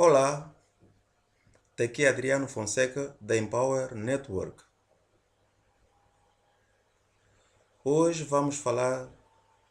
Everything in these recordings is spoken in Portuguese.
Olá, daqui é Adriano Fonseca da Empower Network. Hoje vamos falar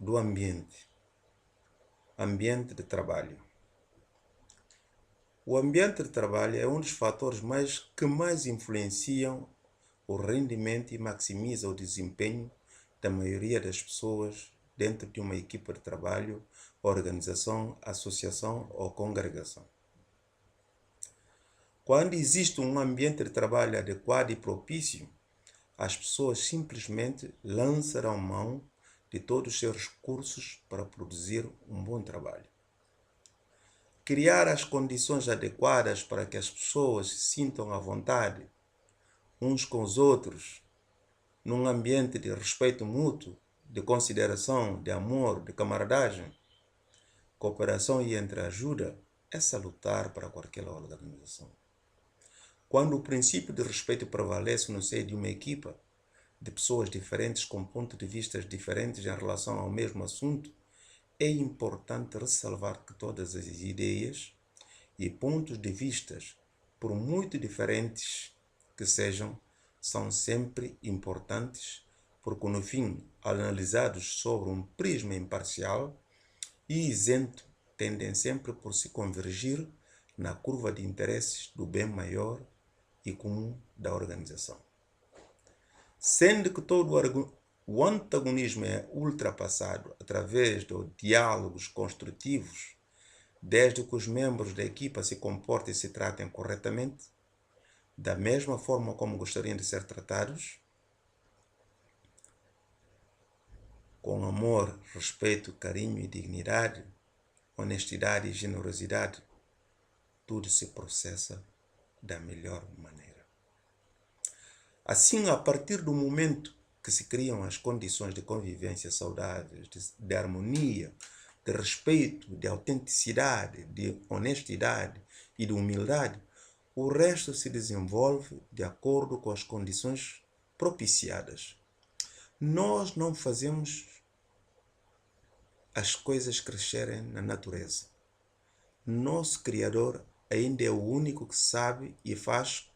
do ambiente de trabalho. O ambiente de trabalho é um dos fatores que mais influenciam o rendimento e maximiza o desempenho da maioria das pessoas dentro de uma equipa de trabalho, organização, associação ou congregação. Quando existe um ambiente de trabalho adequado e propício, as pessoas simplesmente lançarão mão de todos os seus recursos para produzir um bom trabalho. Criar as condições adequadas para que as pessoas se sintam à vontade uns com os outros, num ambiente de respeito mútuo, de consideração, de amor, de camaradagem, cooperação e entreajuda, é salutar para qualquer organização. Quando o princípio de respeito prevalece no seio de uma equipa, de pessoas diferentes com pontos de vista diferentes em relação ao mesmo assunto, é importante ressalvar que todas as ideias e pontos de vista, por muito diferentes que sejam, são sempre importantes, porque no fim, analisados sobre um prisma imparcial e isento, tendem sempre por se convergir na curva de interesses do bem maior e comum da organização. Sendo que todo o antagonismo é ultrapassado através de diálogos construtivos, desde que os membros da equipa se comportem e se tratem corretamente, da mesma forma como gostariam de ser tratados, com amor, respeito, carinho e dignidade, honestidade e generosidade, tudo se processa da melhor maneira. Assim, a partir do momento que se criam as condições de convivência saudáveis, de harmonia, de respeito, de autenticidade, de honestidade e de humildade, o resto se desenvolve de acordo com as condições propiciadas. Nós não fazemos as coisas crescerem na natureza. Nosso Criador ainda é o único que sabe e faz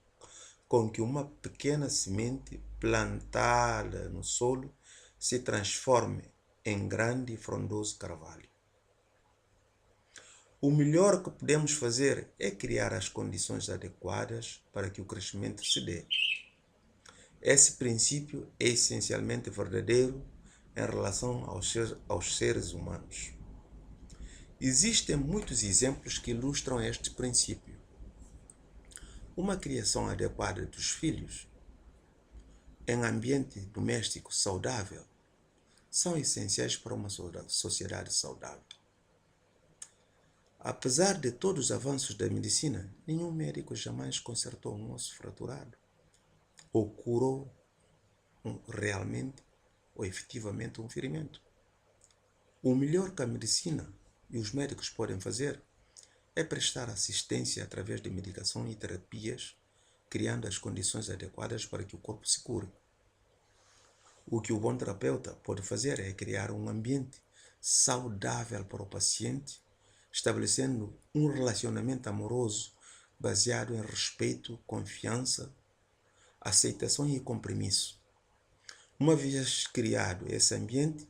com que uma pequena semente plantada no solo se transforme em grande e frondoso carvalho. O melhor que podemos fazer é criar as condições adequadas para que o crescimento se dê. Esse princípio é essencialmente verdadeiro em relação aos seres humanos. Existem muitos exemplos que ilustram este princípio. Uma criação adequada dos filhos em ambiente doméstico saudável são essenciais para uma sociedade saudável. Apesar de todos os avanços da medicina, nenhum médico jamais consertou um osso fraturado ou curou realmente ou efetivamente um ferimento. O melhor que a medicina e os médicos podem fazer é prestar assistência através de medicação e terapias, criando as condições adequadas para que o corpo se cure. O que o bom terapeuta pode fazer é criar um ambiente saudável para o paciente, estabelecendo um relacionamento amoroso baseado em respeito, confiança, aceitação e compromisso. Uma vez criado esse ambiente,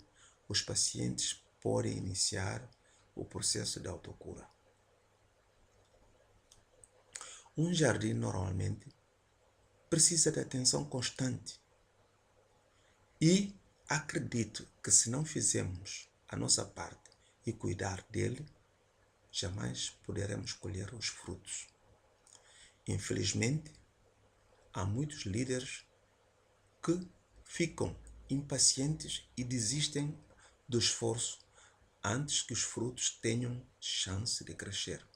os pacientes podem iniciar o processo de autocura. Um jardim normalmente precisa de atenção constante e acredito que se não fizermos a nossa parte e cuidar dele, jamais poderemos colher os frutos. Infelizmente, há muitos líderes que ficam impacientes e desistem do esforço antes que os frutos tenham chance de crescer.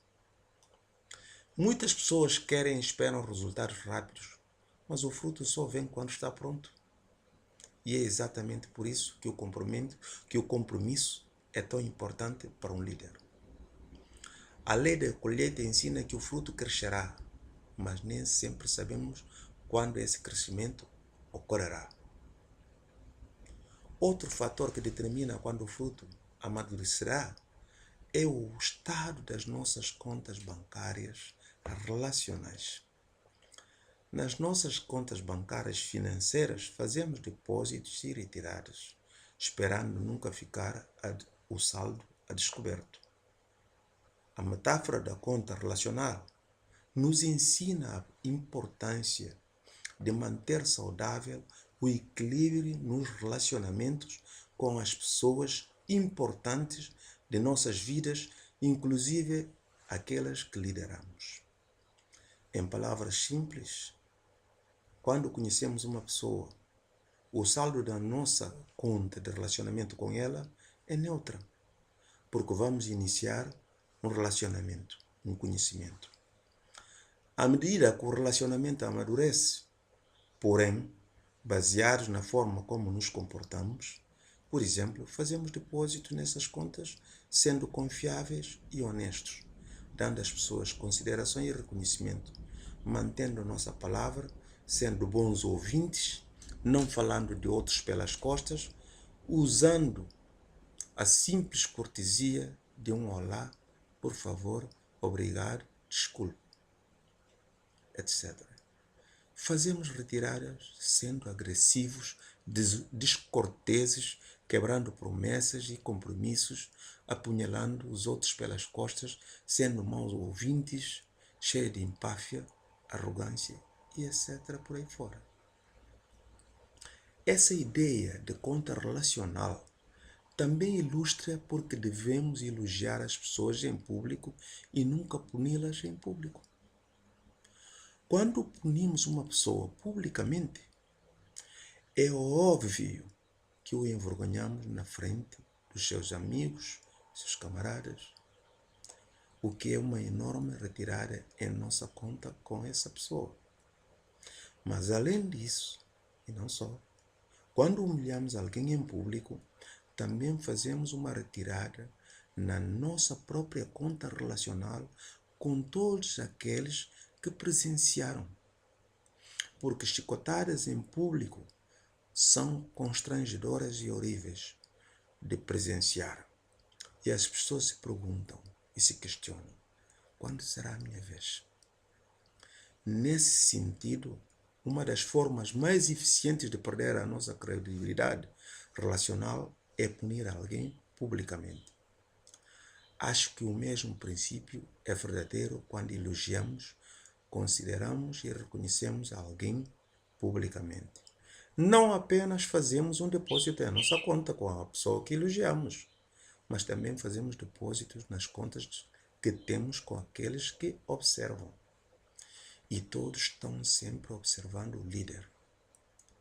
Muitas pessoas querem e esperam resultados rápidos, mas o fruto só vem quando está pronto. E é exatamente por isso que o compromisso é tão importante para um líder. A lei da colheita ensina que o fruto crescerá, mas nem sempre sabemos quando esse crescimento ocorrerá. Outro fator que determina quando o fruto amadurecerá é o estado das nossas contas bancárias relacionais. Nas nossas contas bancárias financeiras, fazemos depósitos e retiradas, esperando nunca ficar o saldo a descoberto. A metáfora da conta relacional nos ensina a importância de manter saudável o equilíbrio nos relacionamentos com as pessoas importantes de nossas vidas, inclusive aquelas que lideramos. Em palavras simples, quando conhecemos uma pessoa, o saldo da nossa conta de relacionamento com ela é neutra, porque vamos iniciar um relacionamento, um conhecimento. À medida que o relacionamento amadurece, porém, baseados na forma como nos comportamos, por exemplo, fazemos depósito nessas contas sendo confiáveis e honestos, dando às pessoas consideração e reconhecimento, mantendo nossa palavra, sendo bons ouvintes, não falando de outros pelas costas, usando a simples cortesia de um olá, por favor, obrigado, desculpe, etc. Fazemos retiradas sendo agressivos, descorteses, quebrando promessas e compromissos, apunhalando os outros pelas costas, sendo maus ouvintes, cheios de empáfia, arrogância e etc. por aí fora. Essa ideia de conta relacional também ilustra porque devemos elogiar as pessoas em público e nunca puni-las em público. Quando punimos uma pessoa publicamente, é óbvio que o envergonhamos na frente dos seus amigos, seus camaradas, o que é uma enorme retirada em nossa conta com essa pessoa. Mas além disso, e não só, quando humilhamos alguém em público, também fazemos uma retirada na nossa própria conta relacional com todos aqueles que presenciaram. Porque chicotadas em público são constrangedoras e horríveis de presenciar. E as pessoas se perguntam e se questionam: quando será a minha vez? Nesse sentido, uma das formas mais eficientes de perder a nossa credibilidade relacional é punir alguém publicamente. Acho que o mesmo princípio é verdadeiro quando elogiamos, consideramos e reconhecemos alguém publicamente. Não apenas fazemos um depósito em nossa conta com a pessoa que elogiamos, mas também fazemos depósitos nas contas que temos com aqueles que observam. E todos estão sempre observando o líder.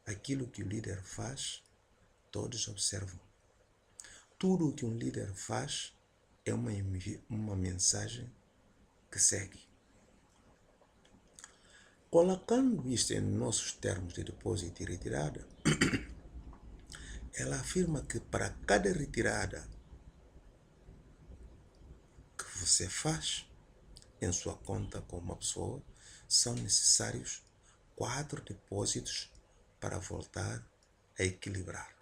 Aquilo que o líder faz, todos observam. Tudo o que um líder faz é uma mensagem que segue. Colocando isto em nossos termos de depósito e retirada, ela afirma que para cada retirada que você faz em sua conta com uma pessoa, são necessários 4 depósitos para voltar a equilibrar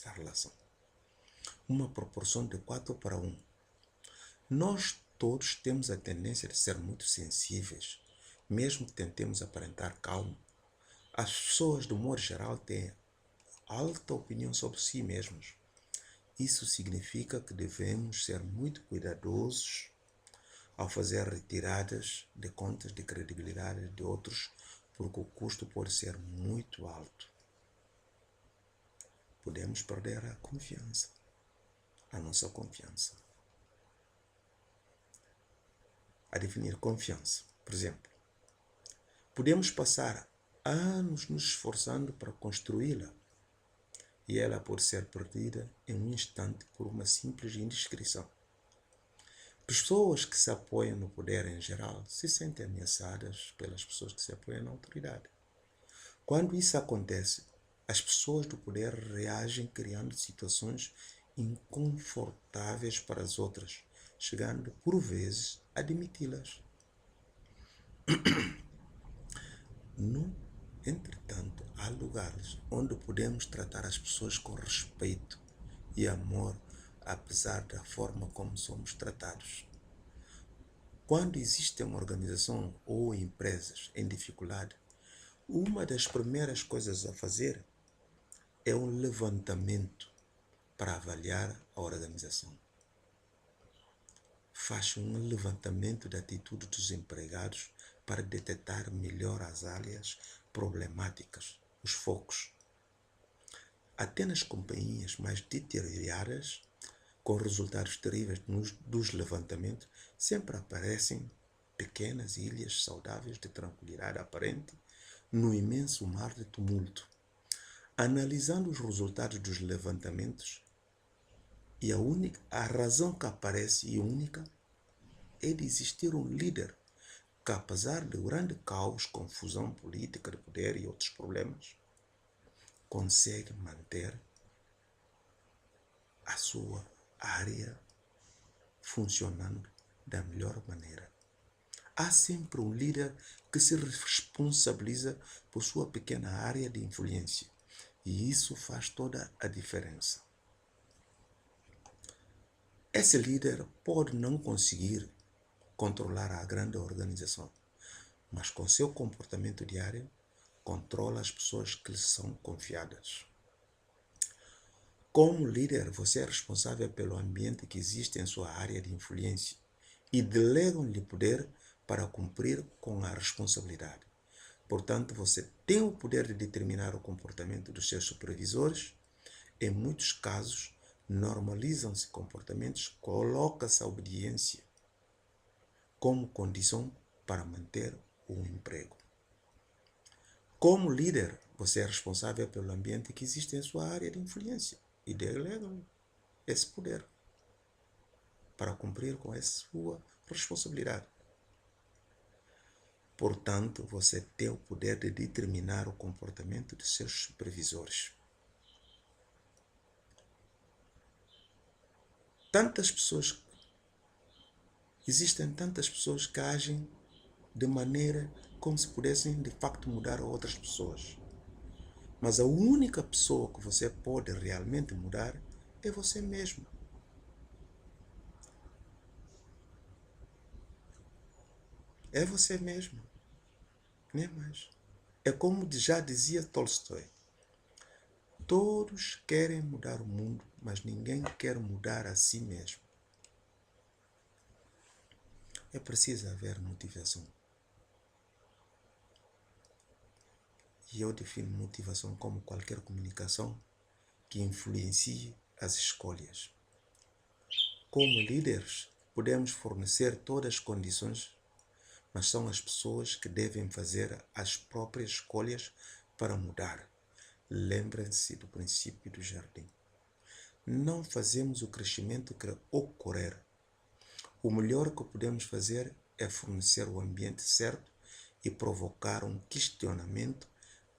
a relação. Uma proporção de 4:1. Nós todos temos a tendência de ser muito sensíveis, mesmo que tentemos aparentar calmo. As pessoas, de modo geral, têm alta opinião sobre si mesmos. Isso significa que devemos ser muito cuidadosos ao fazer retiradas de contas de credibilidade de outros, porque o custo pode ser muito alto. Podemos perder a confiança, a nossa confiança. A definir confiança, por exemplo, podemos passar anos nos esforçando para construí-la e ela pode ser perdida em um instante por uma simples indiscrição. Pessoas que se apoiam no poder em geral se sentem ameaçadas pelas pessoas que se apoiam na autoridade. Quando isso acontece, as pessoas do poder reagem criando situações inconfortáveis para as outras, chegando por vezes a demiti-las. No entretanto, há lugares onde podemos tratar as pessoas com respeito e amor, apesar da forma como somos tratados. Quando existe uma organização ou empresas em dificuldade, uma das primeiras coisas a fazer é um levantamento para avaliar a organização. Faz um levantamento da atitude dos empregados para detectar melhor as áreas problemáticas, os focos. Até nas companhias mais deterioradas, com resultados terríveis dos levantamentos, sempre aparecem pequenas ilhas saudáveis de tranquilidade aparente no imenso mar de tumulto. Analisando os resultados dos levantamentos, a razão que aparece e única é de existir um líder que, apesar do grande caos, confusão política de poder e outros problemas, consegue manter a sua área funcionando da melhor maneira. Há sempre um líder que se responsabiliza por sua pequena área de influência, e isso faz toda a diferença. Esse líder pode não conseguir controlar a grande organização, mas com seu comportamento diário, controla as pessoas que lhe são confiadas. Como líder, você é responsável pelo ambiente que existe em sua área de influência e delegam-lhe poder para cumprir com a responsabilidade. Portanto, você tem o poder de determinar o comportamento dos seus supervisores. Em muitos casos, normalizam-se comportamentos, coloca-se a obediência como condição para manter o emprego. Como líder, você é responsável pelo ambiente que existe em sua área de influência e delegam esse poder para cumprir com essa sua responsabilidade. Portanto, você tem o poder de determinar o comportamento de seus supervisores. Existem tantas pessoas que agem de maneira como se pudessem de facto mudar outras pessoas. Mas a única pessoa que você pode realmente mudar é você mesmo. É você mesmo. Nem mais. É como já dizia Tolstói. Todos querem mudar o mundo, mas ninguém quer mudar a si mesmo. É preciso haver motivação. E eu defino motivação como qualquer comunicação que influencie as escolhas. Como líderes, podemos fornecer todas as condições, mas são as pessoas que devem fazer as próprias escolhas para mudar. Lembrem-se do princípio do jardim. Não fazemos o crescimento que ocorrer. O melhor que podemos fazer é fornecer o ambiente certo e provocar um questionamento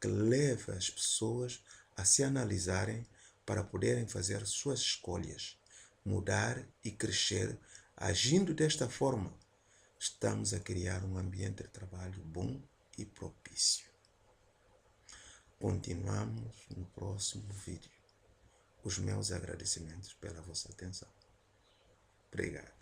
que leve as pessoas a se analisarem para poderem fazer suas escolhas, mudar e crescer. Agindo desta forma, estamos a criar um ambiente de trabalho bom e propício. Continuamos no próximo vídeo. Os meus agradecimentos pela vossa atenção. Obrigado.